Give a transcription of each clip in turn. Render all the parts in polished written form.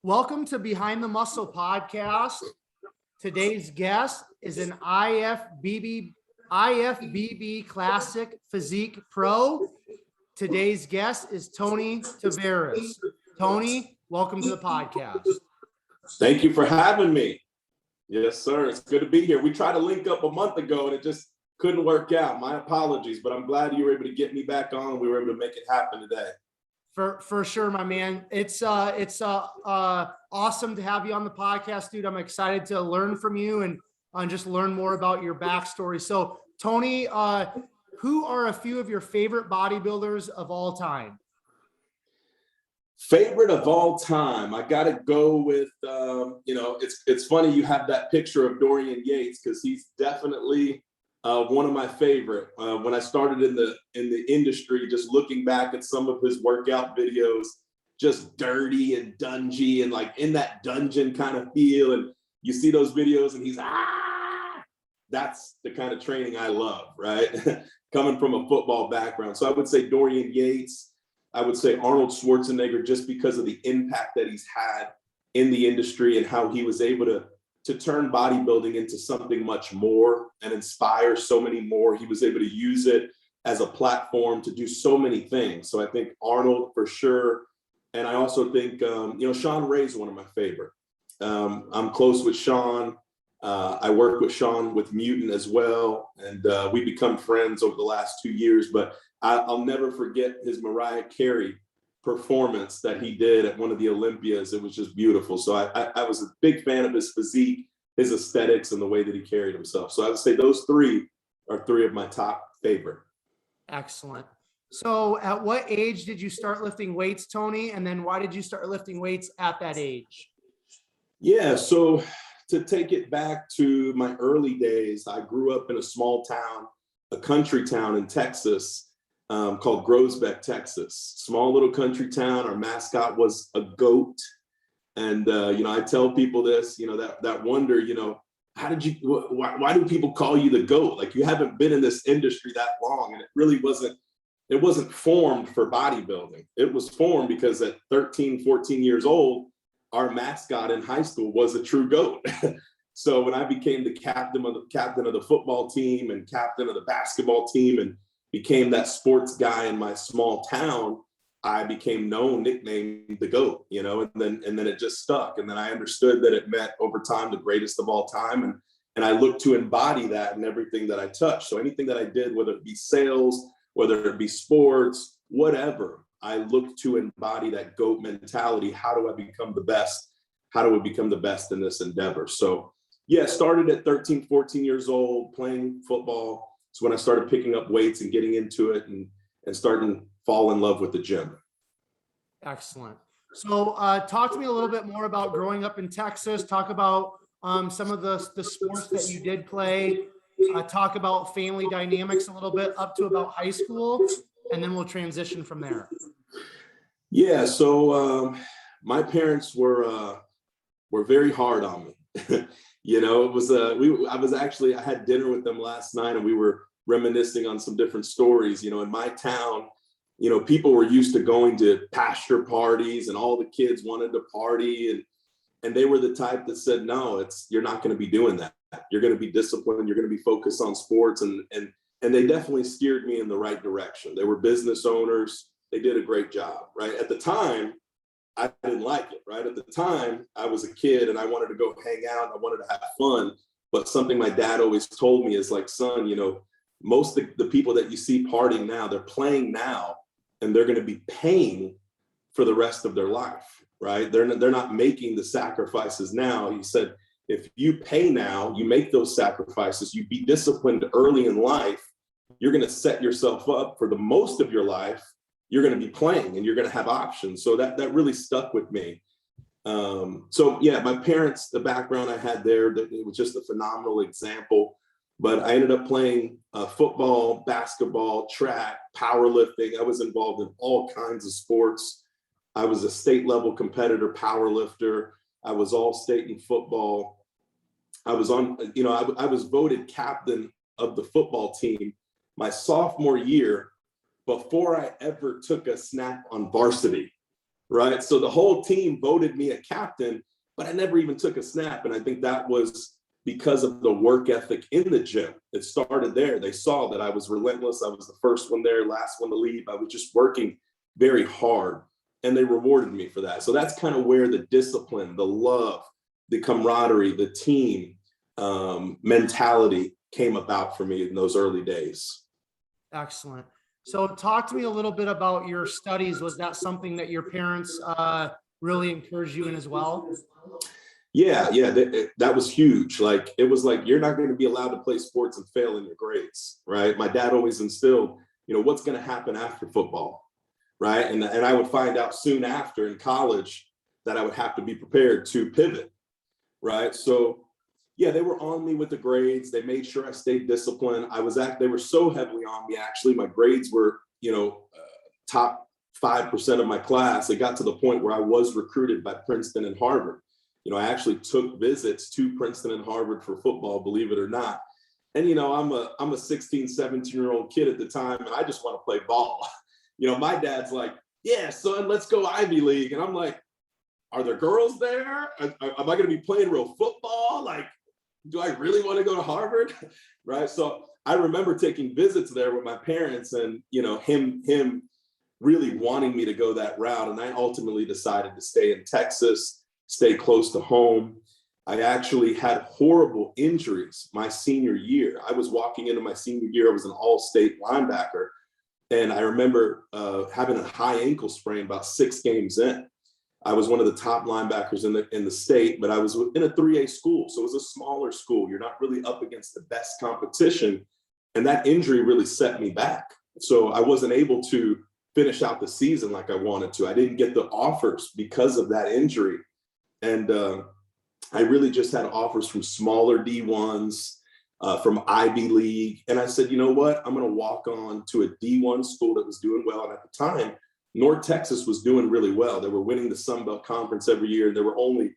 Welcome to Behind the Muscle podcast. Today's guest is an IFBB Classic Physique Pro. Today's guest is Tony Taveras. Tony, welcome to the podcast. Thank you for having me. Yes, sir. It's good to be here. We tried to link up a month ago and it just couldn't work out. My apologies, but I'm glad you were able to get me back on. We were able to make it happen today. For sure, my man. It's awesome to have you on the podcast, dude. I'm excited to learn from you and just learn more about your backstory. So, Tony, who are a few of your favorite bodybuilders of all time? Favorite of all time, I got to go with, it's funny you have that picture of Dorian Yates because he's definitely one of my favorite. When I started in the industry, just looking back at some of his workout videos, just dirty and dungy and like in that dungeon kind of feel. And you see those videos and he's, that's the kind of training I love, right? Coming from a football background. So I would say Dorian Yates. I would say Arnold Schwarzenegger, just because of the impact that he's had in the industry and how he was able to turn bodybuilding into something much more and inspire so many more. He was able to use it as a platform to do so many things. So I think Arnold for sure. And I also think, Sean Ray's one of my favorite. I'm close with Sean. I work with Sean with Mutant as well. And we become friends over the last 2 years, but I'll never forget his Mariah Carey performance that he did at one of the Olympias. It was just beautiful. So I was a big fan of his physique, his aesthetics, and the way that he carried himself. So I would say those three are three of my top favorite. Excellent. So at what age did you start lifting weights, Tony? And then why did you start lifting weights at that age? Yeah, so to take it back to my early days, I grew up in a small town, a country town in Texas, called Groesbeck, Texas. Small little country town. Our mascot was a goat. And, I tell people this, that wonder, why do people call you the goat? Like you haven't been in this industry that long. And it really wasn't formed for bodybuilding. It was formed because at 13, 14 years old, our mascot in high school was a true goat. So when I became the captain of the football team and captain of the basketball team and became that sports guy in my small town, I became nicknamed the GOAT, and then it just stuck. And then I understood that it meant over time the greatest of all time. And I looked to embody that in everything that I touched. So anything that I did, whether it be sales, whether it be sports, whatever, I looked to embody that GOAT mentality. How do I become the best? How do I become the best in this endeavor? So yeah, started at 13, 14 years old, playing football. So when I started picking up weights and getting into it and starting to fall in love with the gym. Excellent. So talk to me a little bit more about growing up in Texas. Talk about some of the sports that you did play. Talk about family dynamics a little bit up to about high school, and then we'll transition from there. Yeah. So my parents were very hard on me. It was I had dinner with them last night and we were reminiscing on some different stories. In my town, people were used to going to pasture parties and all the kids wanted to party and they were the type that said, no, you're not going to be doing that. You're going to be disciplined. You're going to be focused on sports. And they definitely steered me in the right direction. They were business owners. They did a great job, right? At the time, I didn't like it, right? At the time, I was a kid and I wanted to go hang out. I wanted to have fun. But something my dad always told me is like, son, most of the people that you see partying now, they're playing now and they're going to be paying for the rest of their life, right? They're not making the sacrifices now. He said, if you pay now, you make those sacrifices, you be disciplined early in life, you're going to set yourself up for the most of your life. You're going to be playing and you're going to have options. So that really stuck with me. So yeah, my parents, the background I had there, it was just a phenomenal example. But I ended up playing football, basketball, track, powerlifting. I was involved in all kinds of sports. I was a state level competitor powerlifter. I was all state in football. I was I was voted captain of the football team my sophomore year before I ever took a snap on varsity. right? So the whole team voted me a captain, but I never even took a snap. And I think that was because of the work ethic in the gym. It started there. They saw that I was relentless. I was the first one there, last one to leave. I was just working very hard, and they rewarded me for that. So that's kind of where the discipline, the love, the camaraderie, the team mentality came about for me in those early days. Excellent. So talk to me a little bit about your studies. Was that something that your parents really encouraged you in as well? Yeah, that was huge. Like, it was like, you're not going to be allowed to play sports and fail in your grades, right? My dad always instilled, what's going to happen after football, right? And I would find out soon after in college that I would have to be prepared to pivot, right? So yeah, they were on me with the grades. They made sure I stayed disciplined. They were so heavily on me, actually. My grades were, top 5% of my class. It got to the point where I was recruited by Princeton and Harvard. I actually took visits to Princeton and Harvard for football, believe it or not. And, I'm a 16, 17-year-old kid at the time, and I just want to play ball. My dad's like, yeah, son, let's go Ivy League. And I'm like, are there girls there? Am I going to be playing real football? Like, do I really want to go to Harvard? Right. So I remember taking visits there with my parents, and, him really wanting me to go that route. And I ultimately decided to stay in Texas, stay close to home. I actually had horrible injuries my senior year. I was walking into my senior year. I was an all-state linebacker. And I remember having a high ankle sprain about 6 games in. I was one of the top linebackers in the state, but I was in a 3A school. So it was a smaller school. You're not really up against the best competition. And that injury really set me back. So I wasn't able to finish out the season like I wanted to. I didn't get the offers because of that injury. And I really just had offers from smaller D1s, from Ivy League. And I said, you know what? I'm going to walk on to a D1 school that was doing well. And at the time, North Texas was doing really well. They were winning the Sun Belt Conference every year. They were only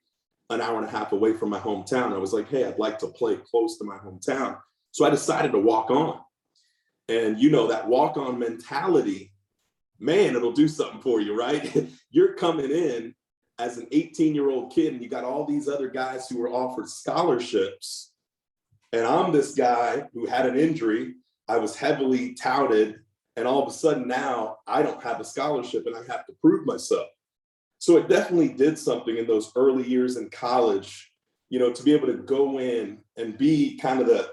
an hour and a half away from my hometown. I was like, hey, I'd like to play close to my hometown. So I decided to walk on. And that walk-on mentality, man, it'll do something for you, right? You're coming in as an 18-year-old kid, and you got all these other guys who were offered scholarships. And I'm this guy who had an injury. I was heavily touted. And all of a sudden now I don't have a scholarship and I have to prove myself. So it definitely did something in those early years in college, to be able to go in and be kind of the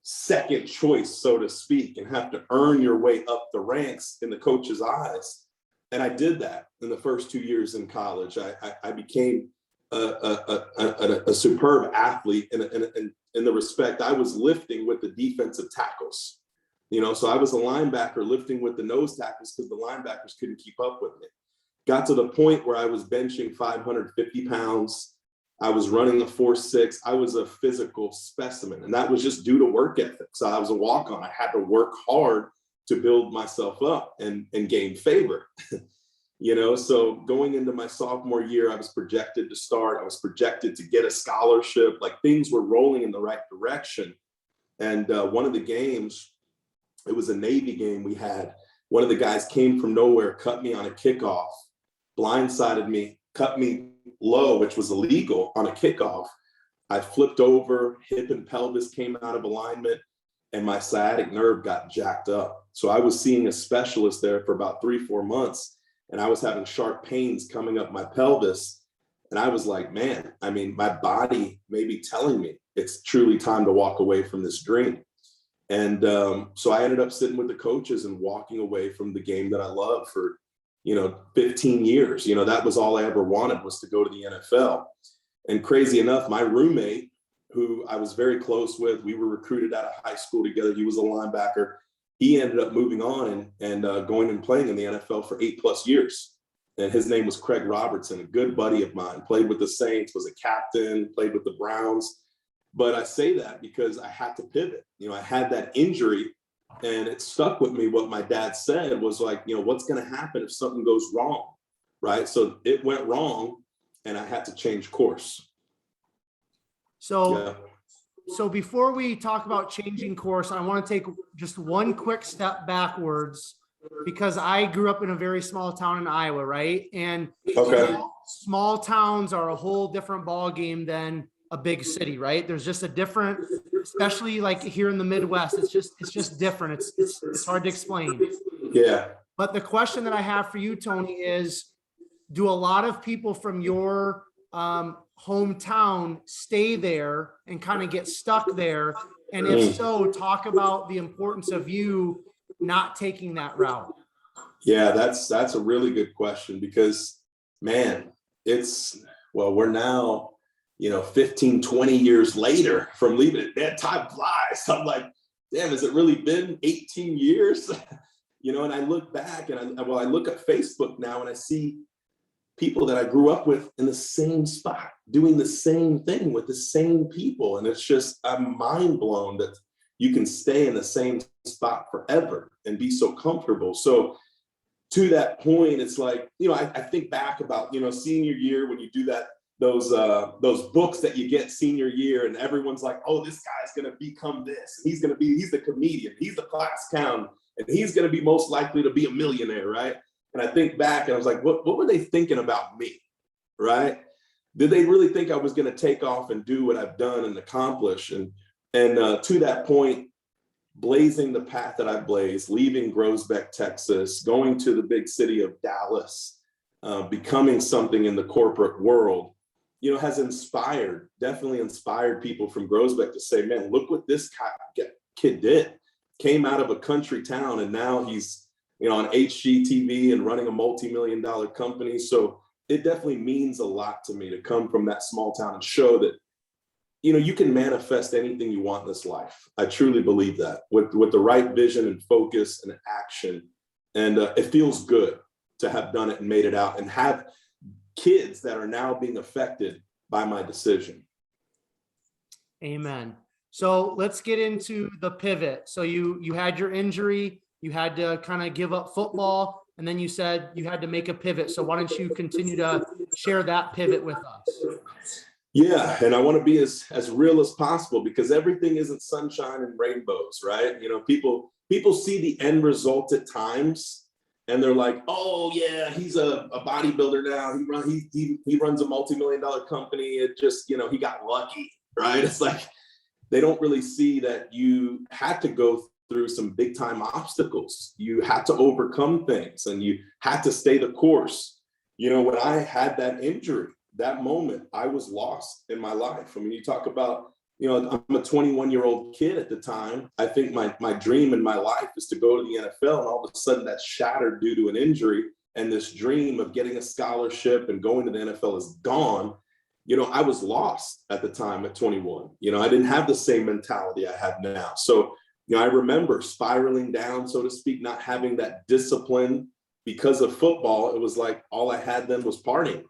second choice, so to speak, and have to earn your way up the ranks in the coach's eyes. And I did that in the first 2 years in college. I became a superb athlete in the respect I was lifting with the defensive tackles. So I was a linebacker lifting with the nose tackles because the linebackers couldn't keep up with me. Got to the point where I was benching 550 pounds. I was running a 4.6. I was a physical specimen, and that was just due to work ethic. So I was a walk-on. I had to work hard to build myself up and gain favor. So going into my sophomore year, I was projected to start. I was projected to get a scholarship. Like, things were rolling in the right direction. And one of the games, it was a Navy game we had. One of the guys came from nowhere, cut me on a kickoff, blindsided me, cut me low, which was illegal on a kickoff. I flipped over, hip and pelvis came out of alignment, and my sciatic nerve got jacked up. So I was seeing a specialist there for about 3-4 months, and I was having sharp pains coming up my pelvis. And I was like, man, my body may be telling me it's truly time to walk away from this dream. And so I ended up sitting with the coaches and walking away from the game that I loved for, 15 years. That was all I ever wanted, was to go to the NFL. And crazy enough, my roommate, who I was very close with, we were recruited out of high school together. He was a linebacker. He ended up moving on and going and playing in the NFL for 8+ years. And his name was Craig Robertson, a good buddy of mine, played with the Saints, was a captain, played with the Browns. But I say that because I had to pivot. I had that injury, and it stuck with me. What my dad said was like, what's going to happen if something goes wrong, right? So it went wrong, and I had to change course. So before we talk about changing course, I want to take just one quick step backwards because I grew up in a very small town in Iowa, right? And Okay. small towns are a whole different ball game than a big city, right? There's just a different, especially like here in the Midwest, it's just different. It's hard to explain. Yeah. But the question that I have for you, Tony, is do a lot of people from your hometown stay there and kind of get stuck there? And if so, talk about the importance of you not taking that route. Yeah, that's a really good question because, man, we're now, 15, 20 years later from leaving it. That time flies. I'm like, damn, has it really been 18 years? And I look back and I look at Facebook now and I see people that I grew up with in the same spot, doing the same thing with the same people. And it's just, I'm mind blown that you can stay in the same spot forever and be so comfortable. So to that point, it's like, I think back about, senior year when you do those books that you get senior year and everyone's like, oh, this guy's going to become this. He's the comedian. He's the class clown. And he's going to be most likely to be a millionaire, right? And I think back and I was like, what were they thinking about me, right? Did they really think I was going to take off and do what I've done and accomplish? And to that point, blazing the path that I blazed, leaving Groesbeck, Texas, going to the big city of Dallas, becoming something in the corporate world, has definitely inspired people from Groesbeck to say, man, look what this kid did. Came out of a country town and now he's, on HGTV and running a multi-million-dollar company. So it definitely means a lot to me to come from that small town and show that, you can manifest anything you want in this life. I truly believe that with the right vision and focus and action. And it feels good to have done it and made it out and have kids that are now being affected by my decision. Amen. So let's get into the pivot. So you had your injury, you had to kind of give up football, and then you said you had to make a pivot. So why don't you continue to share that pivot with us? Yeah, and I want to be as real as possible because everything isn't sunshine and rainbows, right? People see the end result at times, and they're like, "Oh yeah, he's a bodybuilder now. He runs a multi-million-dollar company. It just he got lucky, right?" It's like they don't really see that you had to go through some big time obstacles. You had to overcome things, and you had to stay the course. When I had that injury, that moment, I was lost in my life. I mean, you talk about, I'm a 21-year-old kid at the time. I think my dream in my life is to go to the NFL, and all of a sudden that's shattered due to an injury. And this dream of getting a scholarship and going to the NFL is gone. I was lost at the time at 21. I didn't have the same mentality I have now. So, I remember spiraling down, so to speak, not having that discipline because of football. It was like all I had then was partying.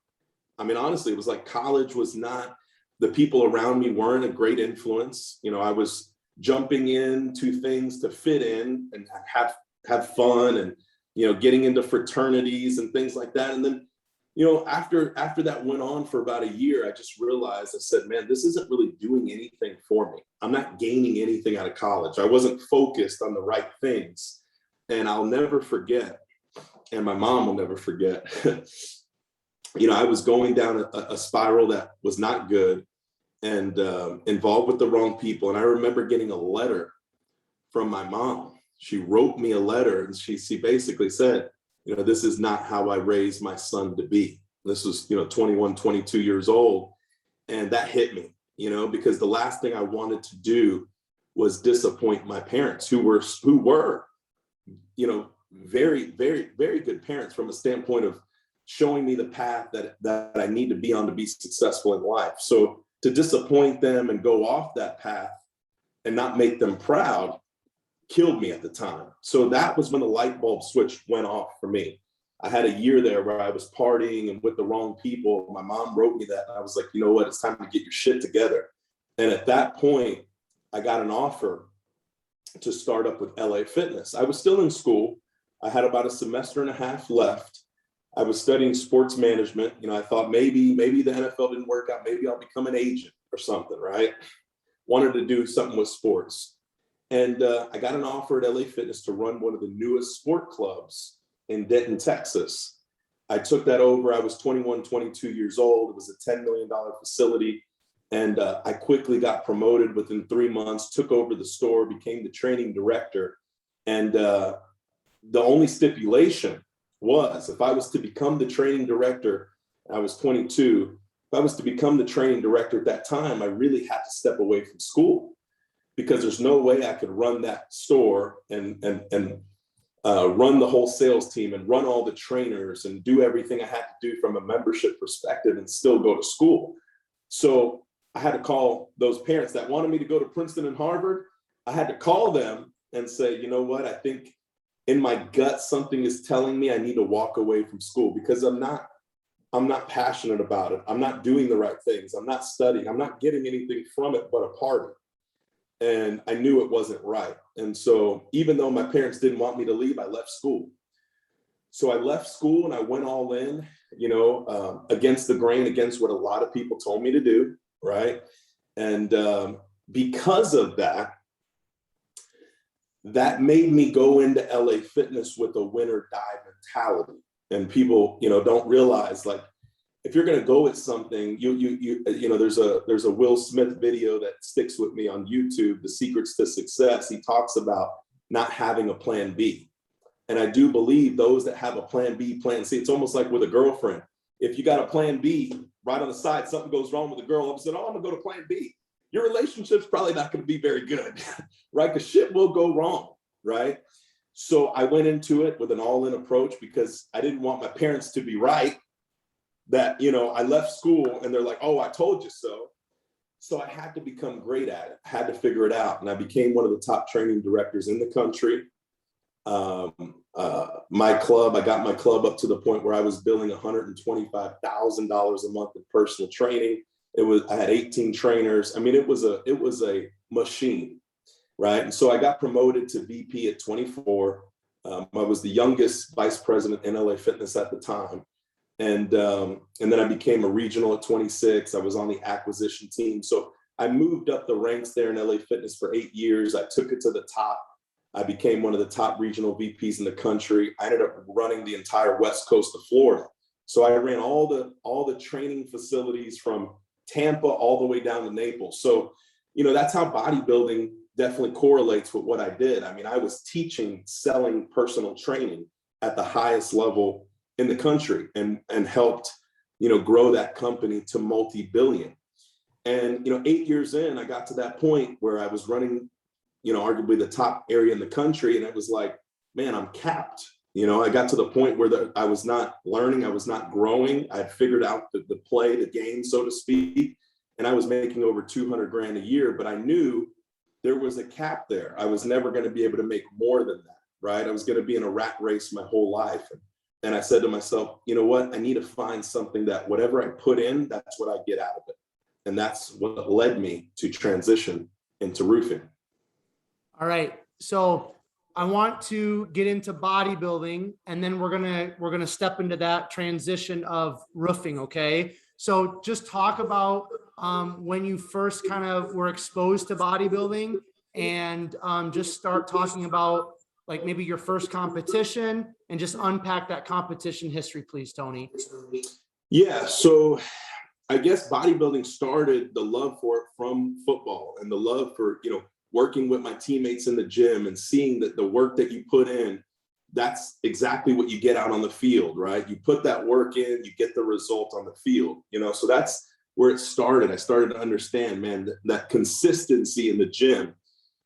I mean, honestly, it was like college was not, the people around me weren't a great influence. I was jumping into things to fit in and have fun and, getting into fraternities and things like that. And then, after that went on for about a year, I just realized, I said, man, this isn't really doing anything for me. I'm not gaining anything out of college. I wasn't focused on the right things. And I'll never forget, and my mom will never forget, I was going down a spiral that was not good and involved with the wrong people. And I remember getting a letter from my mom. She wrote me a letter and she basically said, this is not how I raised my son to be. This was, 21, 22 years old. And that hit me, because the last thing I wanted to do was disappoint my parents who were, very, very, very good parents from a standpoint of showing me the path that I need to be on to be successful in life. So to disappoint them and go off that path and not make them proud killed me at the time. So that was when the light bulb switch went off for me. I had a year there where I was partying and with the wrong people. My mom wrote me that. And I was like, you know what? It's time to get your shit together. And at that point, I got an offer to start up with LA Fitness. I was still in school. I had about a semester and a half left. I was studying sports management. I thought maybe the NFL didn't work out. Maybe I'll become an agent or something, right? Wanted to do something with sports. And I got an offer at LA Fitness to run one of the newest sport clubs in Denton, Texas. I took that over. I was 21, 22 years old. It was a $10 million facility. And I quickly got promoted within 3 months, took over the store, became the training director. And the only stipulation was, if I was to become the training director, I was 22, if I was to become the training director at that time, I really had to step away from school, because there's no way I could run that store and run the whole sales team and run all the trainers and do everything I had to do from a membership perspective and still go to school. So I had to call those parents that wanted me to go to Princeton and Harvard. I had to call them and say, you know what, I think in my gut, something is telling me I need to walk away from school, because I'm not passionate about it. I'm not doing the right things. I'm not studying. I'm not getting anything from it but a party. And I knew it wasn't right. And so even though my parents didn't want me to leave, I left school. So I left school and I went all in, against the grain, against what a lot of people told me to do, right? And because of that, that made me go into LA Fitness with a win or die mentality. And people, don't realize, like, if you're going to go at something, there's a Will Smith video that sticks with me on YouTube, The Secrets to Success. He talks about not having a plan B. And I do believe those that have a plan B, plan C, it's almost like with a girlfriend. If you got a plan B right on the side, something goes wrong with the girl, all of a sudden, I'm going to go to plan B. Your relationship's probably not going to be very good, right? Because shit will go wrong, right? So I went into it with an all-in approach, because I didn't want my parents to be right, that, I left school and they're like, oh, I told you so. So I had to become great at it. I had to figure it out. And I became one of the top training directors in the country. I got my club up to the point where I was billing $125,000 a month in personal training. I had 18 trainers. I mean, it was a machine, right? And so I got promoted to VP at 24. I was the youngest vice president in LA Fitness at the time. And then I became a regional at 26. I was on the acquisition team. So I moved up the ranks there in LA Fitness for 8 years. I took it to the top. I became one of the top regional VPs in the country. I ended up running the entire West Coast of Florida. So I ran all the training facilities from Tampa all the way down to Naples. So, that's how bodybuilding definitely correlates with what I did. I mean, I was teaching, selling personal training at the highest level in the country, and helped, grow that company to multi-billion. And, 8 years in, I got to that point where I was running, arguably the top area in the country. And it was like, man, I'm capped. I got to the point where I was not learning. I was not growing. I had figured out the play, the game, so to speak. And I was making over 200 grand a year, but I knew there was a cap there. I was never going to be able to make more than that, right? I was going to be in a rat race my whole life. And I said to myself, you know what? I need to find something that whatever I put in, that's what I get out of it. And that's what led me to transition into roofing. All right. So I want to get into bodybuilding, and then we're gonna step into that transition of roofing. Okay. So just talk about when you first kind of were exposed to bodybuilding, and just start talking about like maybe your first competition, and just unpack that competition history, please, Tony. Yeah. So I guess bodybuilding started the love for it from football, and the love for, working with my teammates in the gym and seeing that the work that you put in, that's exactly what you get out on the field, right? You put that work in, you get the result on the field, so that's where it started. I started to understand, man, that consistency in the gym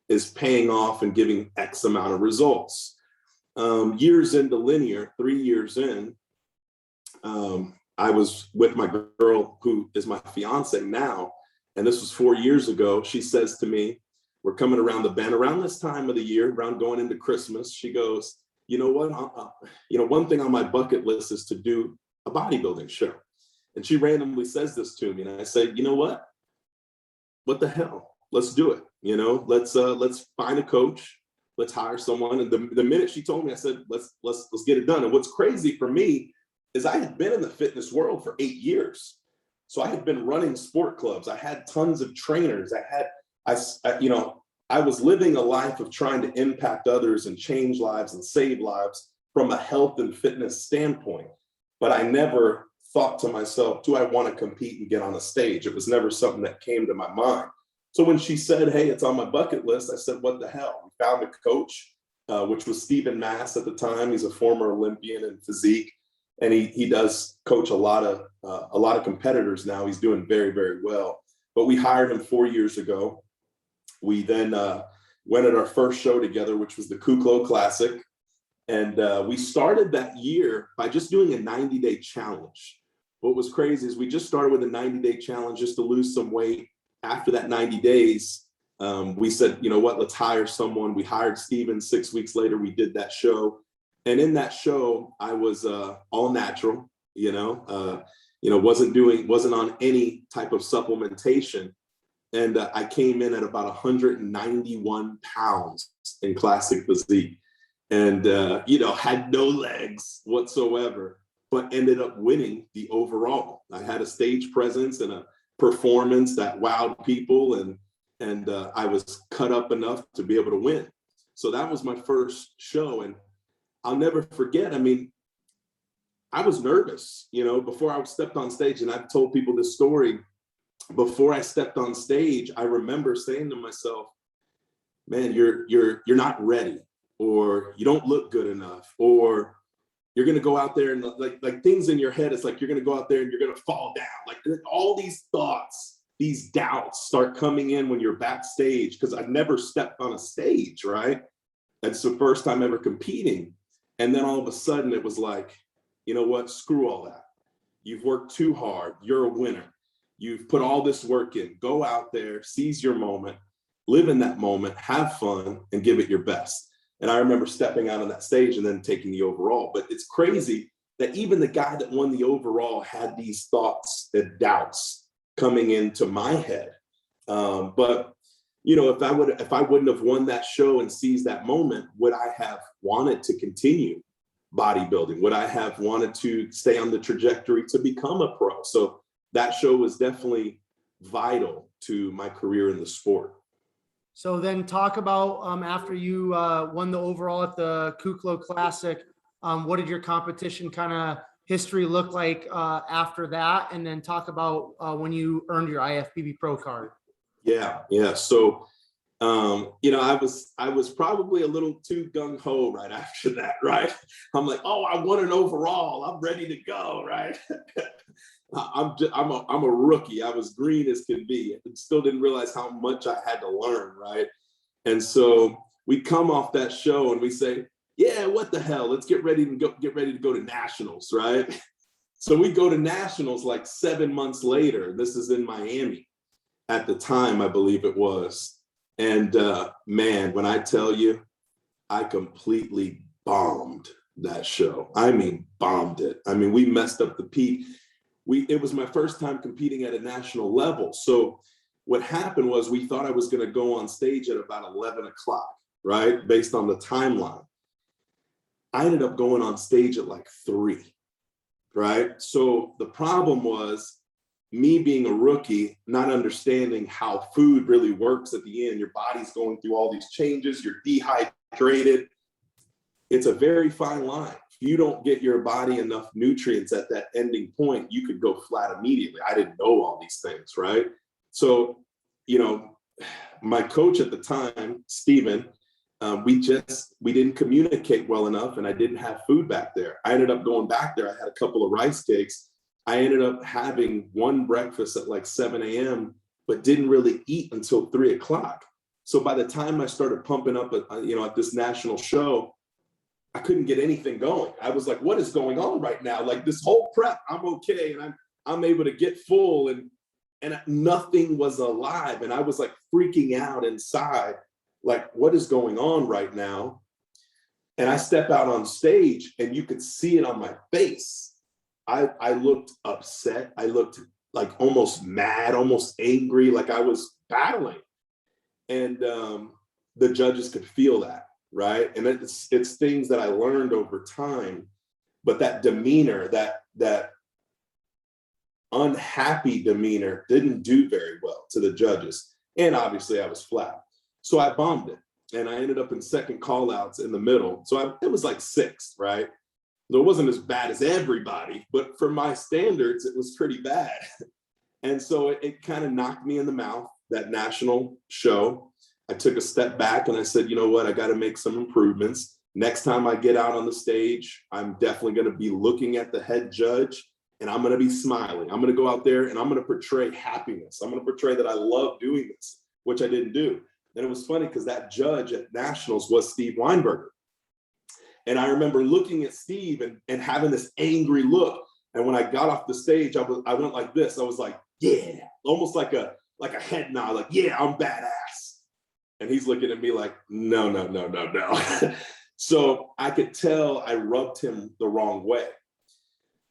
is paying off and giving X amount of results. Years into linear, 3 years in, I was with my girl, who is my fiance now, and this was 4 years ago. She says to me, we're coming around the bend, around this time of the year, around going into Christmas. She goes, you know what? One thing on my bucket list is to do a bodybuilding show. And she randomly says this to me, and I say, you know what? What the hell? Let's do it. Let's find a coach. Let's hire someone. And the minute she told me, I said, let's get it done. And what's crazy for me is I had been in the fitness world for 8 years. So I had been running sport clubs. I had tons of trainers. I was living a life of trying to impact others and change lives and save lives from a health and fitness standpoint. But I never thought to myself, do I want to compete and get on a stage? It was never something that came to my mind. So when she said, hey, it's on my bucket list, I said, what the hell? We found a coach, which was Stephen Mass at the time. He's a former Olympian in Physique, and he does coach a lot of competitors now. He's doing very, very well. But we hired him 4 years ago. We then went at our first show together, which was the Kuklo Classic. And we started that year by just doing a 90-day challenge. What was crazy is we just started with a 90-day challenge just to lose some weight. After that 90 days, we said, you know what, let's hire someone. We hired Steven. 6 weeks later, we did that show. And in that show, I was all natural, wasn't on any type of supplementation. And I came in at about 191 pounds in classic physique and, had no legs whatsoever, but ended up winning the overall. I had a stage presence and a performance that wowed people, and I was cut up enough to be able to win. So that was my first show. And I'll never forget, I was nervous, before I stepped on stage, and I've told people this story. Before I stepped on stage, I remember saying to myself, man, you're not ready, or you don't look good enough, or you're going to go out there and like things in your head. It's like, you're going to go out there and you're going to fall down. Like all these thoughts, these doubts start coming in when you're backstage, because I've never stepped on a stage, right? That's the first time ever competing. And then all of a sudden it was like, you know what, screw all that. You've worked too hard. You're a winner. You've put all this work in. Go out there, seize your moment, live in that moment, have fun, and give it your best. And I remember stepping out on that stage and then taking the overall. But it's crazy that even the guy that won the overall had these thoughts and doubts coming into my head. But if I wouldn't have won that show and seized that moment, would I have wanted to continue bodybuilding? Would I have wanted to stay on the trajectory to become a pro? So that show was definitely vital to my career in the sport. So then talk about after you won the overall at the Kuklo Classic, what did your competition kind of history look like after that? And then talk about when you earned your IFBB Pro card. Yeah. So, I was probably a little too gung-ho right after that, right? I'm like, oh, I won an overall. I'm ready to go, right? I'm a rookie. I was green as can be. I still didn't realize how much I had to learn, right? And so we come off that show and we say, yeah, what the hell? Let's get ready to go to nationals, right? So we go to nationals like 7 months later. This is in Miami at the time, I believe it was. And man, when I tell you, I completely bombed that show. Bombed it. We messed up the peak. It was my first time competing at a national level. So what happened was we thought I was going to go on stage at about 11 o'clock, right? Based on the timeline. I ended up going on stage at like 3, right? So the problem was me being a rookie, not understanding how food really works at the end. Your body's going through all these changes. You're dehydrated. It's a very fine line. If you don't get your body enough nutrients at that ending point, you could go flat immediately. I didn't know all these things, right? So, my coach at the time, Steven, we didn't communicate well enough, and I didn't have food back there. I ended up going back there. I had a couple of rice cakes. I ended up having one breakfast at like 7 a.m., but didn't really eat until 3 o'clock. So by the time I started pumping up at this national show, I couldn't get anything going. I was like, what is going on right now? Like this whole prep, I'm okay. And I'm able to get full and nothing was alive. And I was like freaking out inside, like what is going on right now? And I step out on stage and you could see it on my face. I looked upset. I looked like almost mad, almost angry, like I was battling. And the judges could feel that. Right. And it's things that I learned over time, but that demeanor, that unhappy demeanor didn't do very well to the judges. And obviously I was flat. So I bombed it, and I ended up in second call outs in the middle. So it was like sixth, right? So it wasn't as bad as everybody, but for my standards, it was pretty bad. And so it kind of knocked me in the mouth, that national show. I took a step back and I said, you know what, I got to make some improvements. Next time I get out on the stage, I'm definitely going to be looking at the head judge, and I'm going to be smiling. I'm going to go out there and I'm going to portray happiness. I'm going to portray that I love doing this, which I didn't do. And it was funny because that judge at nationals was Steve Weinberger. And I remember looking at Steve and having this angry look. And when I got off the stage, I went like this. I was like, yeah, almost like a head nod, like, yeah, I'm badass. And he's looking at me like, no, no, no, no, no. So I could tell I rubbed him the wrong way.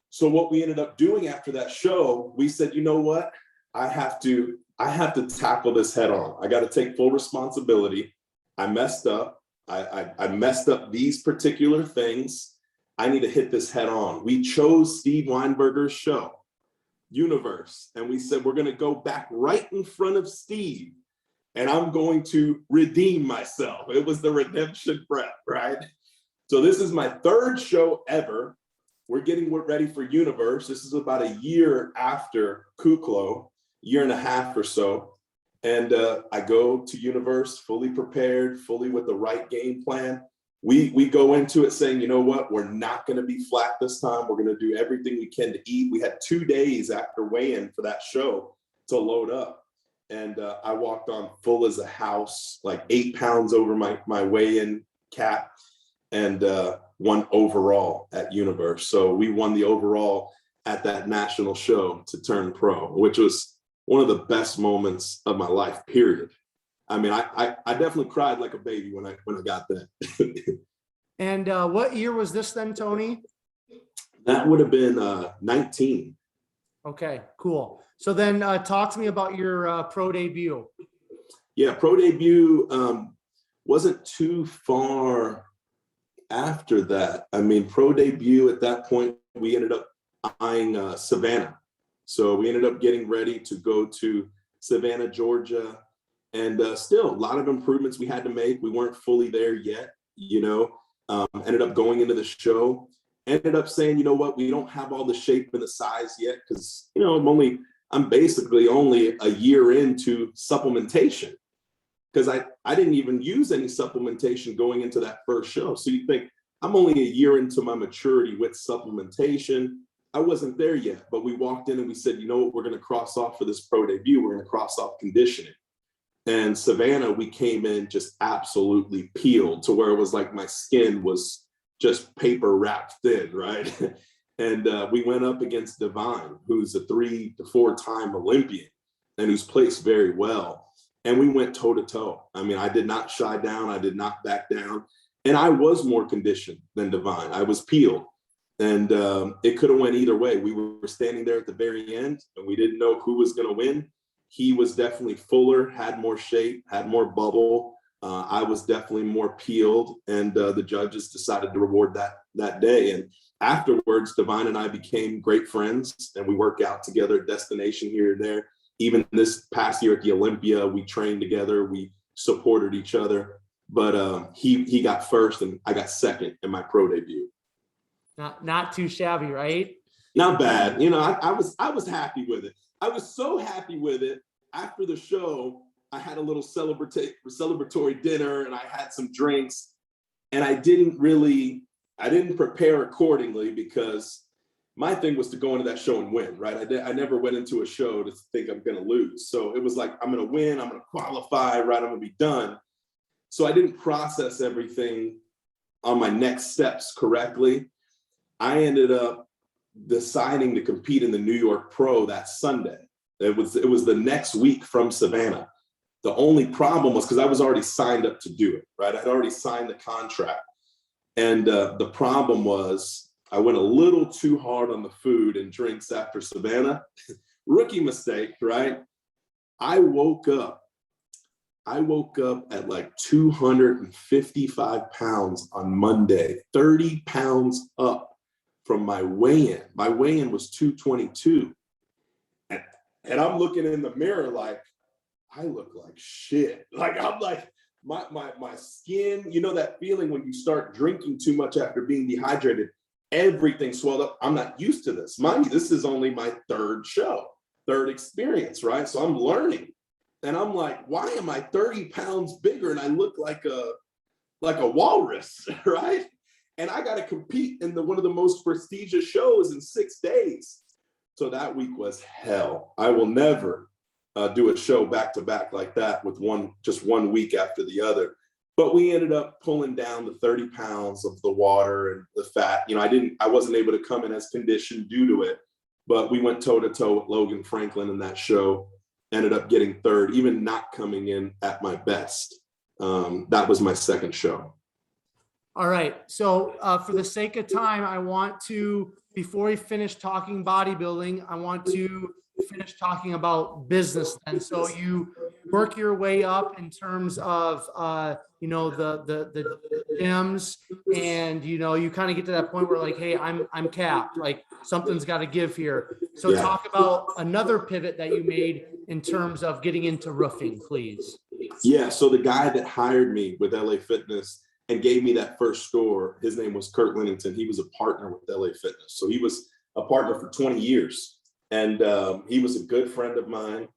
So what we ended up doing after that show, we said, you know what? I have to tackle this head on. I got to take full responsibility. I messed up. I messed up these particular things. I need to hit this head on. We chose Steve Weinberger's show, Universe, and we said, we're going to go back right in front of Steve, and I'm going to redeem myself. It was the redemption prep, right? So this is my third show ever. We're getting ready for Universe. This is about a year after Kuklo, year and a half or so. And I go to Universe fully prepared, fully with the right game plan. We go into it saying, you know what, we're not going to be flat this time. We're going to do everything we can to eat. We had 2 days after weigh-in for that show to load up. And I walked on full as a house, like 8 pounds over my weigh-in cap, and won overall at Universe. So we won the overall at that national show to turn pro, which was one of the best moments of my life, period. I mean, I definitely cried like a baby when I got that. And what year was this then, Tony? That would have been 19. Okay, cool. So then talk to me about your pro debut. Yeah, pro debut wasn't too far after that. I mean, pro debut at that point, we ended up eyeing Savannah. So we ended up getting ready to go to Savannah, Georgia. And still a lot of improvements we had to make. We weren't fully there yet, you know. Ended up going into the show, ended up saying, you know what, we don't have all the shape and the size yet, because, you know, I'm basically only a year into supplementation, because I didn't even use any supplementation going into that first show. So you think I'm only a year into my maturity with supplementation. I wasn't there yet, but we walked in and we said, you know what, we're going to cross off for this pro debut. We're going to cross off conditioning. And Savannah, we came in just absolutely peeled to where it was like my skin was just paper wrapped thin, right? And we went up against Divine, who's a 3 to 4 time Olympian and who's placed very well. And we went toe to toe. I mean, I did not shy down. I did not back down. And I was more conditioned than Divine. I was peeled. And it could have went either way. We were standing there at the very end and we didn't know who was going to win. He was definitely fuller, had more shape, had more bubble. I was definitely more peeled, and the judges decided to reward that day. And afterwards, Divine and I became great friends, and we work out together at Destination here and there. Even this past year at the Olympia, we trained together, we supported each other. But he got first, and I got second in my pro debut. Not too shabby, right? Not bad. You know, I was happy with it. I was so happy with it. After the show, I had a little celebratory dinner and I had some drinks, and I didn't prepare accordingly, because my thing was to go into that show and win, right? I never went into a show to think I'm going to lose. So it was like, I'm going to win, I'm going to qualify, right? I'm going to be done. So I didn't process everything on my next steps correctly. I ended up deciding to compete in the New York Pro that Sunday. It was the next week from Savannah. The only problem was because I was already signed up to do it, right? I'd already signed the contract. And the problem was I went a little too hard on the food and drinks after Savannah. Rookie mistake, right? I woke up at like 255 pounds on Monday, 30 pounds up from my weigh-in. My weigh-in was 222. And I'm looking in the mirror like, I look like shit. Like, I'm like, my skin, you know, that feeling when you start drinking too much after being dehydrated, everything swelled up. I'm not used to this. Mind you, this is only my third experience, right? So I'm learning. And I'm like, why am I 30 pounds bigger and I look like a walrus, right? And I got to compete in one of the most prestigious shows in 6 days. So that week was hell. I will never do a show back to back like that with just one week after the other. But we ended up pulling down the 30 pounds of the water and the fat. You know, I wasn't able to come in as conditioned due to it, but we went toe to toe with Logan Franklin in that show, ended up getting third, even not coming in at my best. That was my second show. All right. So for the sake of time, I want to, before we finish talking bodybuilding, I want to finish talking about business then. So you work your way up in terms of, you know, the gyms, and, you know, you kind of get to that point where like, hey, I'm capped, like something's got to give here. So Yeah. talk about another pivot that you made in terms of getting into roofing, please. Yeah. So the guy that hired me with LA Fitness and gave me that first store, his name was Kurt Lennington. He was a partner with LA Fitness. So he was a partner for 20 years. And he was a good friend of mine.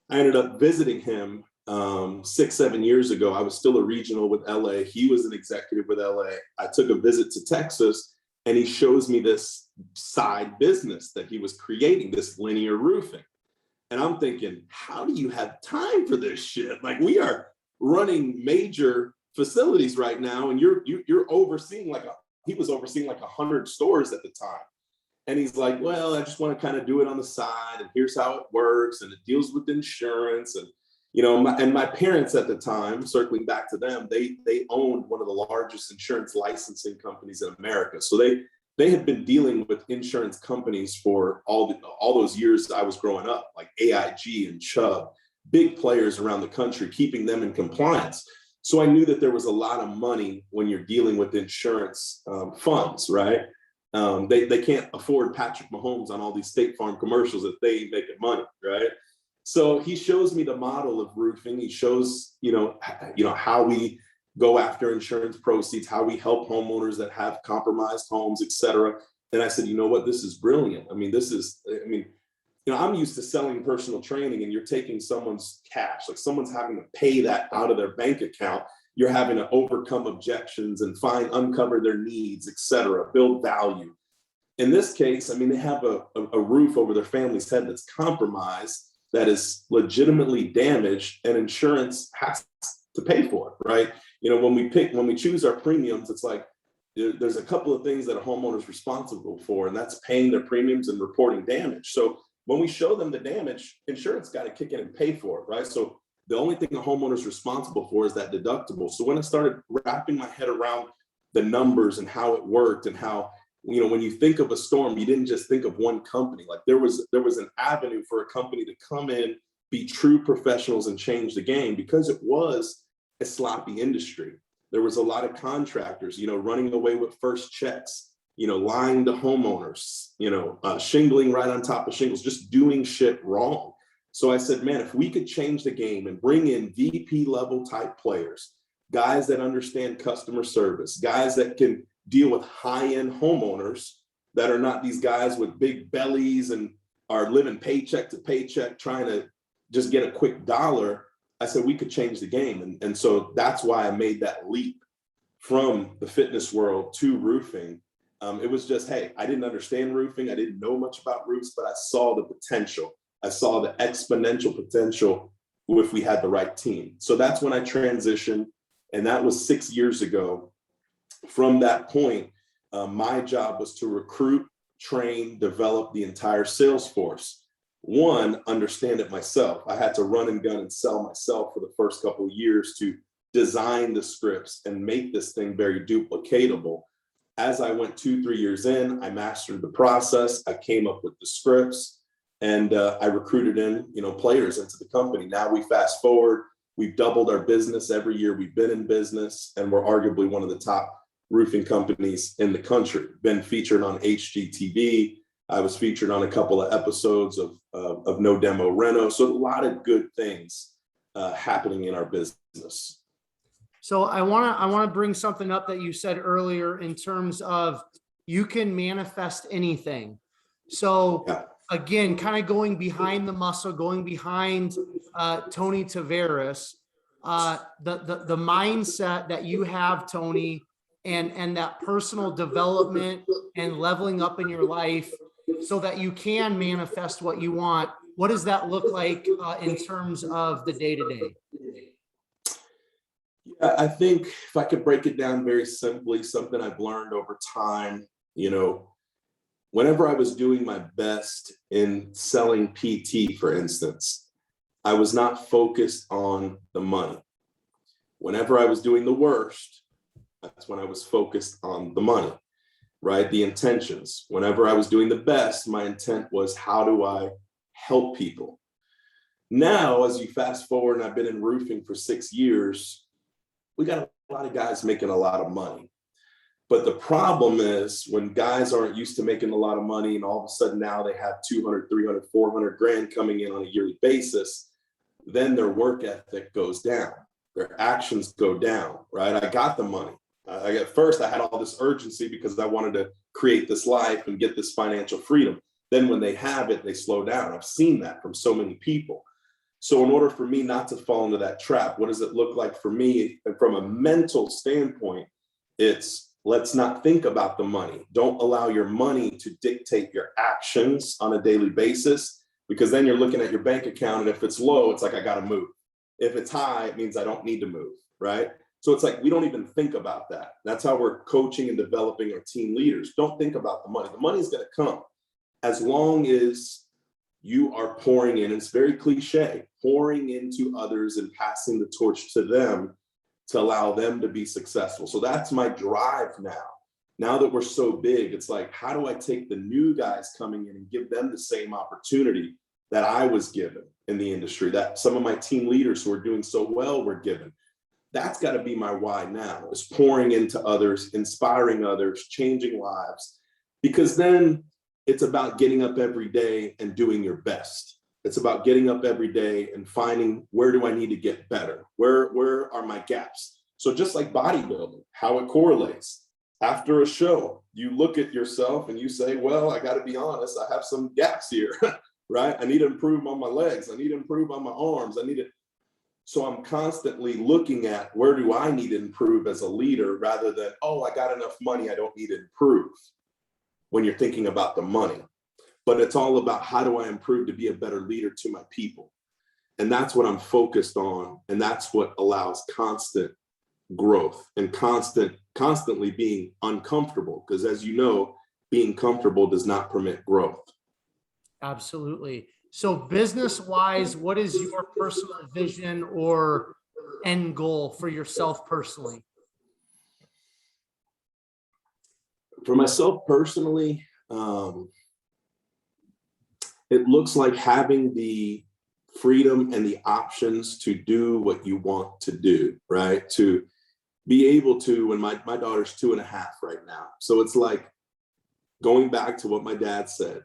I ended up visiting him 6-7 years ago. I was still a regional with LA. He was an executive with LA. I took a visit to Texas, and he shows me this side business that he was creating, this linear roofing. And I'm thinking, how do you have time for this shit? Like, we are running major facilities right now, and you're overseeing he was overseeing like 100 stores at the time. And he's like, well, I just want to kind of do it on the side, and here's how it works, and it deals with insurance. And, you know, my parents at the time, circling back to them, they owned one of the largest insurance licensing companies in America. So they had been dealing with insurance companies for all those years I was growing up, like AIG and Chubb, big players around the country, keeping them in compliance. So I knew that there was a lot of money when you're dealing with insurance funds, right? They can't afford Patrick Mahomes on all these State Farm commercials if they ain't making money, right? So he shows me the model of roofing. He shows, you know, how we go after insurance proceeds, how we help homeowners that have compromised homes, et cetera. And I said, you know what, this is brilliant. You know, I'm used to selling personal training, and you're taking someone's cash, like someone's having to pay that out of their bank account. You're having to overcome objections and uncover their needs, et cetera, build value. In this case, I mean, they have a roof over their family's head that's compromised, that is legitimately damaged, and insurance has to pay for it, right? You know, when we choose our premiums, it's like, there's a couple of things that a homeowner is responsible for, and that's paying their premiums and reporting damage. So when we show them the damage, insurance got to kick in and pay for it, right? So the only thing a homeowner is responsible for is that deductible. So when I started wrapping my head around the numbers and how it worked, and how, you know, when you think of a storm, you didn't just think of one company. Like there was an avenue for a company to come in, be true professionals, and change the game, because it was a sloppy industry. There was a lot of contractors, you know, running away with first checks, you know, lying to homeowners, you know, shingling right on top of shingles, just doing shit wrong. So I said, man, if we could change the game and bring in VP level type players, guys that understand customer service, guys that can deal with high-end homeowners that are not these guys with big bellies and are living paycheck to paycheck trying to just get a quick dollar, I said we could change the game. And so that's why I made that leap from the fitness world to roofing. It was just, hey, I didn't understand roofing. I didn't know much about roofs, but I saw the potential. I saw the exponential potential if we had the right team. So that's when I transitioned, and that was 6 years ago. From that point, my job was to recruit, train, develop the entire sales force. One, understand it myself. I had to run and gun and sell myself for the first couple of years to design the scripts and make this thing very duplicatable. As I went 2-3 years in, I mastered the process. I came up with the scripts, and I recruited in, you know, players into the company. Now we fast forward, we've doubled our business every year we've been in business, and we're arguably one of the top roofing companies in the country. Been featured on HGTV. I was featured on a couple of episodes of No Demo Reno. So a lot of good things happening in our business. So I want to bring something up that you said earlier in terms of you can manifest anything. So Yeah. again, kind of going behind the muscle, going behind Tony Taveras, the mindset that you have, Tony, and that personal development and leveling up in your life so that you can manifest what you want. What does that look like in terms of the day-to-day? Yeah, I think if I could break it down very simply, something I've learned over time, you know, whenever I was doing my best in selling PT, for instance, I was not focused on the money. Whenever I was doing the worst, that's when I was focused on the money, right? The intentions. Whenever I was doing the best, my intent was, how do I help people? Now, as you fast forward, and I've been in roofing for 6 years, we got a lot of guys making a lot of money. But the problem is when guys aren't used to making a lot of money and all of a sudden now they have 200, 300, 400 grand coming in on a yearly basis, then their work ethic goes down. Their actions go down, right? I got the money. At first I had all this urgency because I wanted to create this life and get this financial freedom. Then when they have it, they slow down. I've seen that from so many people. So in order for me not to fall into that trap, what does it look like for me? And from a mental standpoint, it's let's not think about the money. Don't allow your money to dictate your actions on a daily basis, because then you're looking at your bank account, and if it's low, it's like, I got to move. If it's high, it means I don't need to move, right? So it's like we don't even think about that. That's how we're coaching and developing our team leaders. Don't think about the money. The money's going to come as long as you are pouring in. It's very cliche, pouring into others and passing the torch to them to allow them to be successful. So that's my drive now. Now that we're so big, it's like, how do I take the new guys coming in and give them the same opportunity that I was given in the industry, that some of my team leaders who are doing so well were given? That's got to be my why now, is pouring into others, inspiring others, changing lives, because then it's about getting up every day and doing your best. It's about getting up every day and finding, where do I need to get better? Where are my gaps? So just like bodybuilding, how it correlates. After a show, you look at yourself and you say, well, I got to be honest, I have some gaps here, right? I need to improve on my legs. I need to improve on my arms. So I'm constantly looking at, where do I need to improve as a leader, rather than, oh, I got enough money, I don't need to improve, when you're thinking about the money. But it's all about, how do I improve to be a better leader to my people? And that's what I'm focused on. And that's what allows constant growth and constantly being uncomfortable. Because as you know, being comfortable does not permit growth. Absolutely. So business-wise, what is your personal vision or end goal for yourself personally? For myself personally, it looks like having the freedom and the options to do what you want to do, right? To be able to, when my daughter's 2.5 right now. So it's like going back to what my dad said,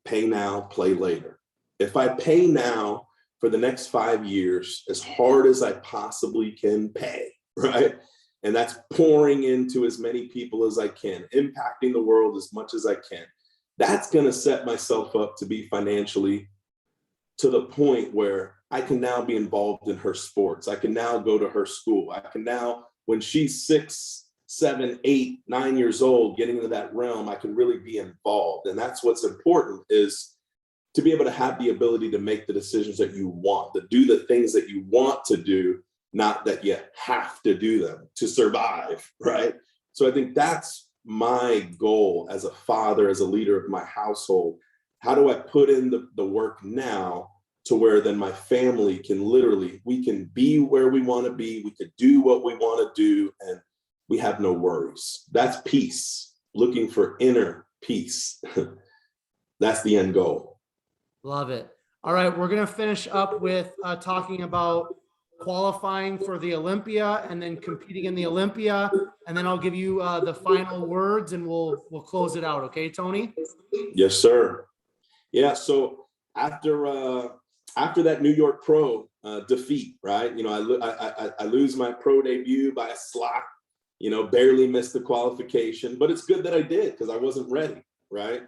pay now, play later. If I pay now for the next 5 years, as hard as I possibly can pay, right? And that's pouring into as many people as I can, impacting the world as much as I can. That's going to set myself up to be financially to the point where I can now be involved in her sports. I can now go to her school. I can now, when she's 6, 7, 8, 9 years old, getting into that realm, I can really be involved. And that's what's important, is to be able to have the ability to make the decisions that you want, to do the things that you want to do, not that you have to do them to survive, right? So I think that's my goal as a father, as a leader of my household. How do I put in the work now to where then my family can literally, we can be where we want to be, we could do what we want to do, and we have no worries. That's peace, looking for inner peace. That's the end goal. Love it. All right, we're going to finish up with talking about qualifying for the Olympia and then competing in the Olympia, and then I'll give you the final words and we'll close it out. Okay, Tony? Yes, sir. Yeah. So after after that New York Pro defeat, right? I lose my pro debut by a slot, barely missed the qualification, but it's good that I did because I wasn't ready, right?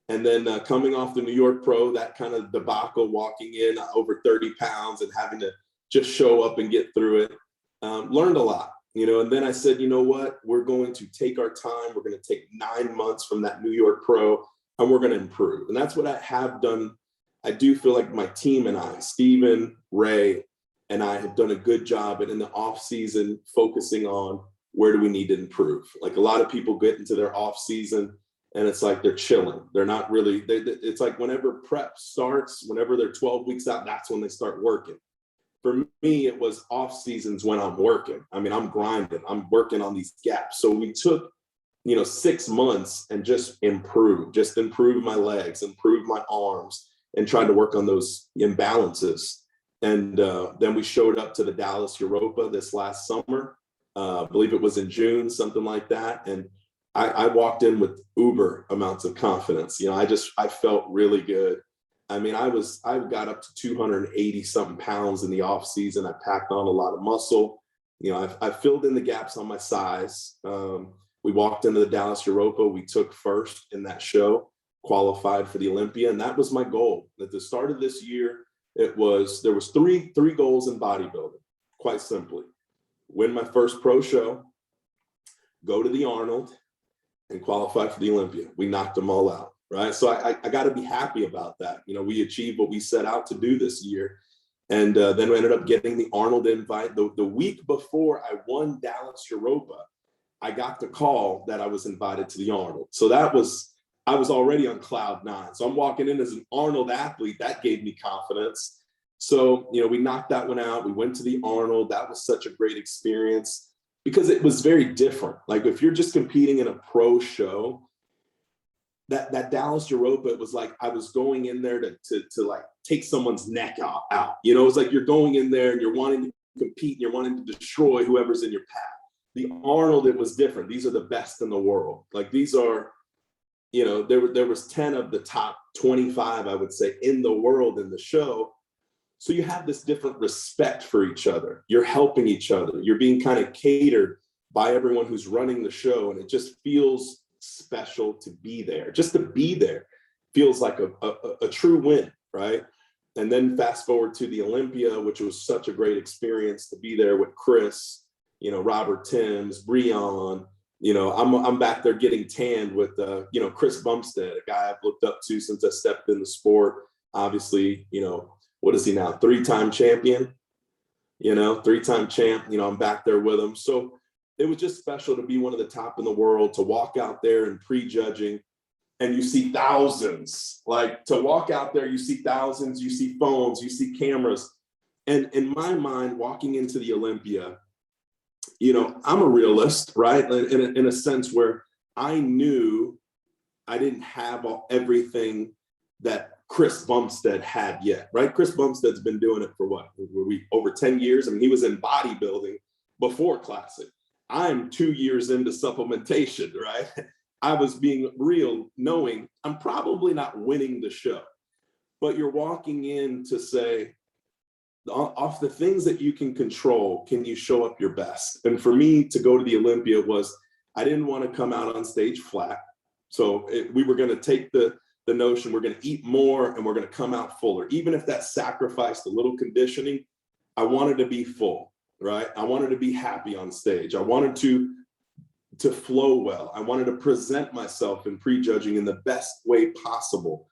And then coming off the New York Pro, that kind of debacle, walking in over 30 pounds and having to just show up and get through it, learned a lot, and then I said, you know what, we're going to take our time. We're going to take 9 months from that New York Pro and we're going to improve. And that's what I have done. I do feel like my team and I, Steven, Ray, and I have done a good job in the off season, focusing on where do we need to improve. Like a lot of people get into their off season and it's like they're chilling. They're not really, it's like whenever prep starts, whenever they're 12 weeks out, that's when they start working. For me, it was off seasons when I'm working. I mean, I'm grinding, I'm working on these gaps. So we took, 6 months and just improve my legs, improve my arms, and tried to work on those imbalances. And then we showed up to the Dallas Europa this last summer. I believe it was in June, something like that. And I walked in with uber amounts of confidence. I felt really good. I mean, I got up to 280 something pounds in the off season. I packed on a lot of muscle. I filled in the gaps on my size. We walked into the Dallas Europa. We took first in that show, qualified for the Olympia. And that was my goal. At the start of this year, there was three goals in bodybuilding, quite simply. Win my first pro show, go to the Arnold, and qualify for the Olympia. We knocked them all out, right? So I got to be happy about that. We achieved what we set out to do this year. And then we ended up getting the Arnold invite. The week before I won Dallas Europa, I got the call that I was invited to the Arnold. So I was already on cloud 9. So I'm walking in as an Arnold athlete. That gave me confidence. So, we knocked that one out. We went to the Arnold. That was such a great experience because it was very different. Like if you're just competing in a pro show, that Dallas Europa, it was like I was going in there to like take someone's neck out. It was like you're going in there and you're wanting to compete and you're wanting to destroy whoever's in your path. The Arnold, it was different. These are the best in the world. Like these are, there was 10 of the top 25, I would say, in the world in the show. So you have this different respect for each other. You're helping each other. You're being kind of catered by everyone who's running the show. And it just feels special to be there. Just to be there feels like a true win, right? And then fast forward to the Olympia, which was such a great experience to be there with Chris, Robert Timms, Breon. I'm back there getting tanned with, Chris Bumstead, a guy I've looked up to since I stepped in the sport. Obviously, what is he now? 3-time champion, 3-time champ. I'm back there with him. So it was just special to be one of the top in the world, to walk out there and prejudging, and you see thousands. Like to walk out there, you see thousands, you see phones, you see cameras. And in my mind, walking into the Olympia, I'm a realist, right? In a sense where I knew I didn't have everything that Chris Bumstead had yet, right? Chris Bumstead's been doing it for what? Over 10 years? I mean, he was in bodybuilding before Classic. I'm 2 years into supplementation, right? I was being real, knowing I'm probably not winning the show, but you're walking in to say, off the things that you can control, can you show up your best? And for me to go to the Olympia was, I didn't want to come out on stage flat. So we were going to take the notion, we're going to eat more and we're going to come out fuller. Even if that sacrificed a little conditioning, I wanted to be full, right? I wanted to be happy on stage. I wanted to flow well. I wanted to present myself in prejudging in the best way possible.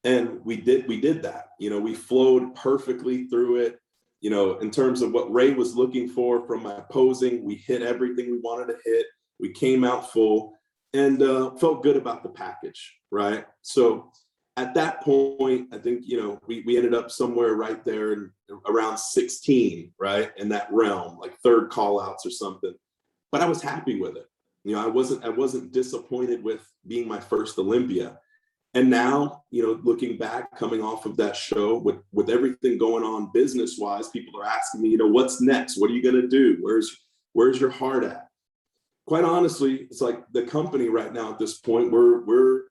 And we did that. We flowed perfectly through it. In terms of what Ray was looking for from my posing, we hit everything we wanted to hit. We came out full and felt good about the package, right? So at that point, I think, we ended up somewhere right there in around 16, right? In that realm, like third call outs or something. But I was happy with it. I wasn't disappointed with being my first Olympia. And now, looking back, coming off of that show with everything going on business-wise, people are asking me, what's next? What are you going to do? Where's your heart at? Quite honestly, it's like the company right now at this point, we're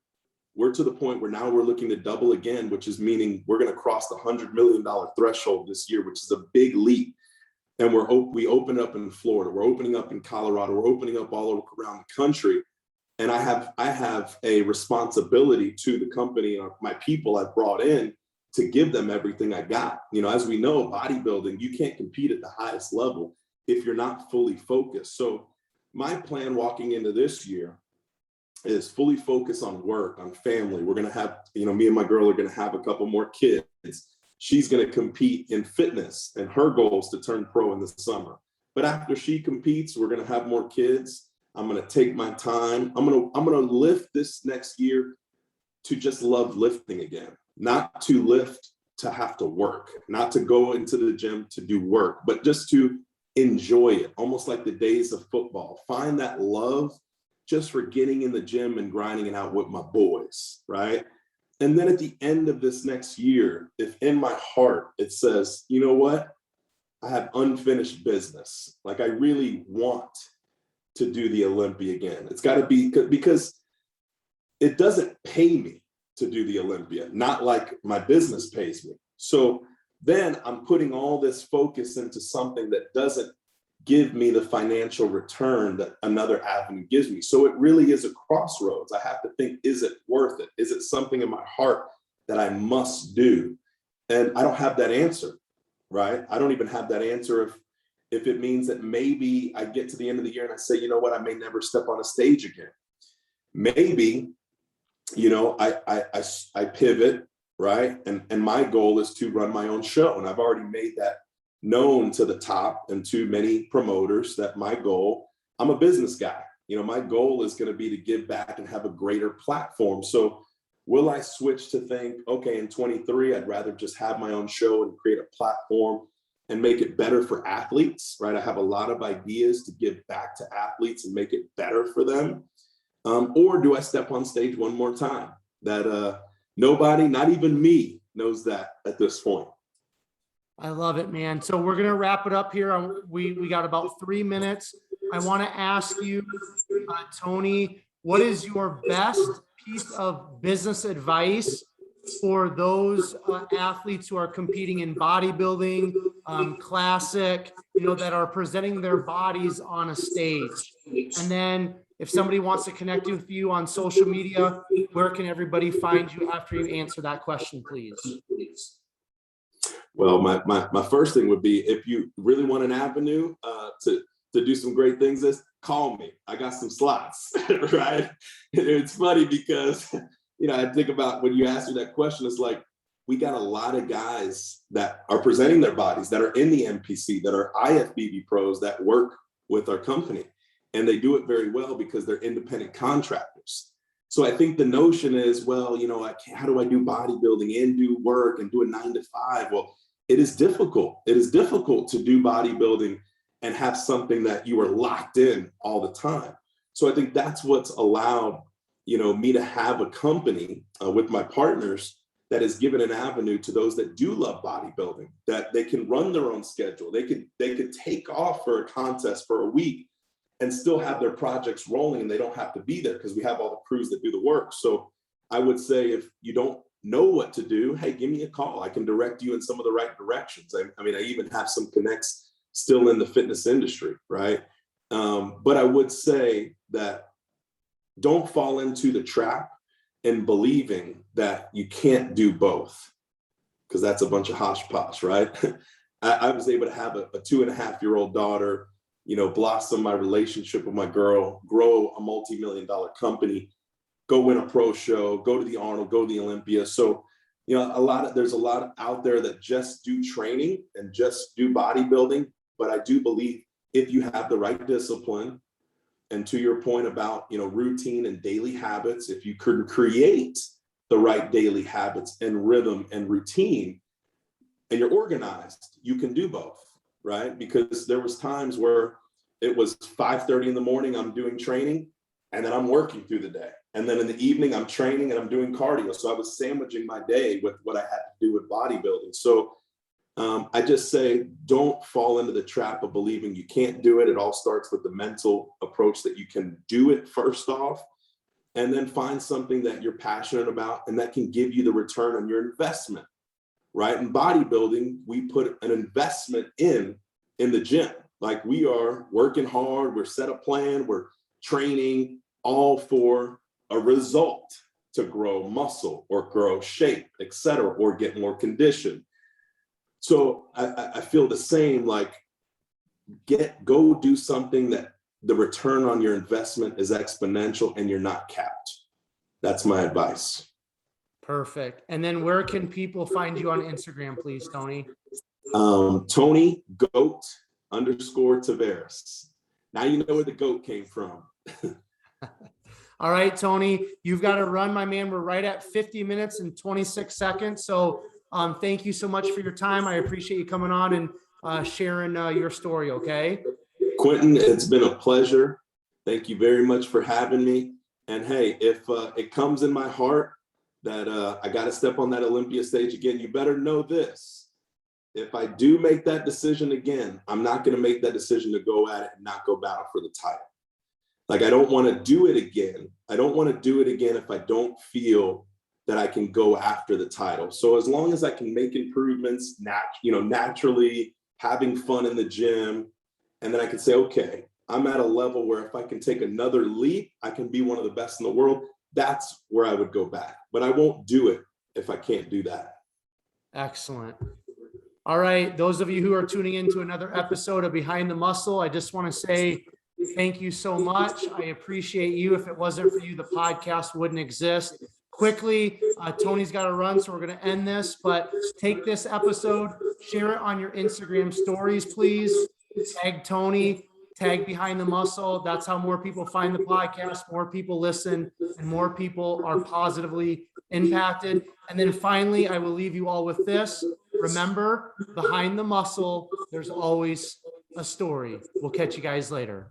we're to the point where now we're looking to double again, which is meaning we're going to cross the $100 million threshold this year, which is a big leap. And we open up in Florida, we're opening up in Colorado, we're opening up all around the country. And I have a responsibility to the company and my people I've brought in to give them everything I got. You know, as we know, bodybuilding, you can't compete at the highest level if you're not fully focused. So my plan walking into this year is fully focus on work, on family. We're going to have, you know, me and my girl are going to have a couple more kids. She's going to compete in fitness, and her goal is to turn pro in the summer. But after she competes, we're going to have more kids. I'm going to take my time. I'm going to lift this next year to just love lifting again, not to lift to have to work, not to go into the gym to do work, but just to enjoy it, almost like the days of football. Find that love just for getting in the gym and grinding it out with my boys, right? And then at the end of this next year, if in my heart it says, you know what, I have unfinished business, like I really want to do the Olympia again. It's got to be, because it doesn't pay me to do the Olympia, not like my business pays me. So then I'm putting all this focus into something that doesn't give me the financial return that another avenue gives me. So it really is a crossroads. I have to think, is it worth it? Is it something in my heart that I must do? And I don't have that answer, right? I don't even have that answer if it means that maybe I get to the end of the year and I say, you know what, I may never step on a stage again. Maybe, you know, I pivot, right? And my goal is to run my own show. And I've already made that known to the top and to many promoters that my goal, I'm a business guy. You know, my goal is going to be to give back and have a greater platform. So will I switch to think, okay, in 23, I'd rather just have my own show and create a platform and make it better for athletes, right? I have a lot of ideas to give back to athletes and make it better for them. Or do I step on stage one more time? That nobody, not even me, knows that at this point. I love it, man. So we're going to wrap it up here. We got about 3 minutes. I want to ask you, Tony, what is your best piece of business advice for those athletes who are competing in bodybuilding, classic, you know, that are presenting their bodies on a stage? And then if somebody wants to connect with you on social media, where can everybody find you after you answer that question, please? Well, my first thing would be, if you really want an avenue to do some great things, is call me. I got some slots, right? It's funny because, you know, I think about when you ask me that question, it's like, we got a lot of guys that are presenting their bodies, that are in the NPC, that are IFBB pros, that work with our company. And they do it very well because they're independent contractors. So I think the notion is, well, you know, how do I do bodybuilding and do work and do a 9 to 5? Well, it is difficult. It is difficult to do bodybuilding and have something that you are locked in all the time. So I think that's what's allowed, you know, me to have a company with my partners that has given an avenue to those that do love bodybuilding, that they can run their own schedule. They could take off for a contest for a week and still have their projects rolling, and they don't have to be there because we have all the crews that do the work. So I would say, if you don't know what to do, hey, give me a call. I can direct you in some of the right directions. I mean, I even have some connects still in the fitness industry, right? But I would say that don't fall into the trap in believing that you can't do both, because that's a bunch of hosh-posh, right? I was able to have a 2.5-year-old daughter, you know, blossom my relationship with my girl, grow a multi-million-dollar company, go win a pro show, go to the Arnold, go to the Olympia. So, you know, there's a lot out there that just do training and just do bodybuilding. But I do believe if you have the right discipline, and to your point about, you know, routine and daily habits, if you could create the right daily habits and rhythm and routine, and you're organized, you can do both, right? Because there was times where it was 5:30 in the morning, I'm doing training, and then I'm working through the day. And then in the evening, I'm training and I'm doing cardio. So I was sandwiching my day with what I had to do with bodybuilding. So I just say, don't fall into the trap of believing you can't do it. It all starts with the mental approach that you can do it first off. and then find something that you're passionate about and that can give you the return on your investment, right? In bodybuilding, we put an investment in the gym. Like, we are working hard, we're set a plan, we're training, all for a result, to grow muscle or grow shape, etc., or get more condition. So I feel the same, like, go do something that the return on your investment is exponential and you're not capped. That's my advice. Perfect. And then where can people find you on Instagram, please, Tony? Tony Goat _Taveras. Now you know where the goat came from. All right, Tony, you've got to run, my man. We're right at 50 minutes and 26 seconds. So thank you so much for your time. I appreciate you coming on and sharing your story. Okay. Quentin, it's been a pleasure. Thank you very much for having me. And hey, if it comes in my heart that I got to step on that Olympia stage again, you better know this. If I do make that decision again, I'm not going to make that decision to go at it and not go battle for the title. Like, I don't want to do it again. I don't want to do it again if I don't feel that I can go after the title. So as long as I can make improvements, naturally, having fun in the gym, and then I can say, okay, I'm at a level where if I can take another leap, I can be one of the best in the world. That's where I would go back. But I won't do it if I can't do that. Excellent. All right. Those of you who are tuning into another episode of Behind the Muscle, I just want to say thank you so much. I appreciate you. If it wasn't for you, the podcast wouldn't exist. Quickly, Tony's got to run, so we're going to end this, but take this episode, share it on your Instagram stories, please. Tag Tony, tag Behind the Muscle. That's how more people find the podcast, more people listen, and more people are positively impacted. And then finally, I will leave you all with this. Remember, behind the muscle, there's always a story. We'll catch you guys later.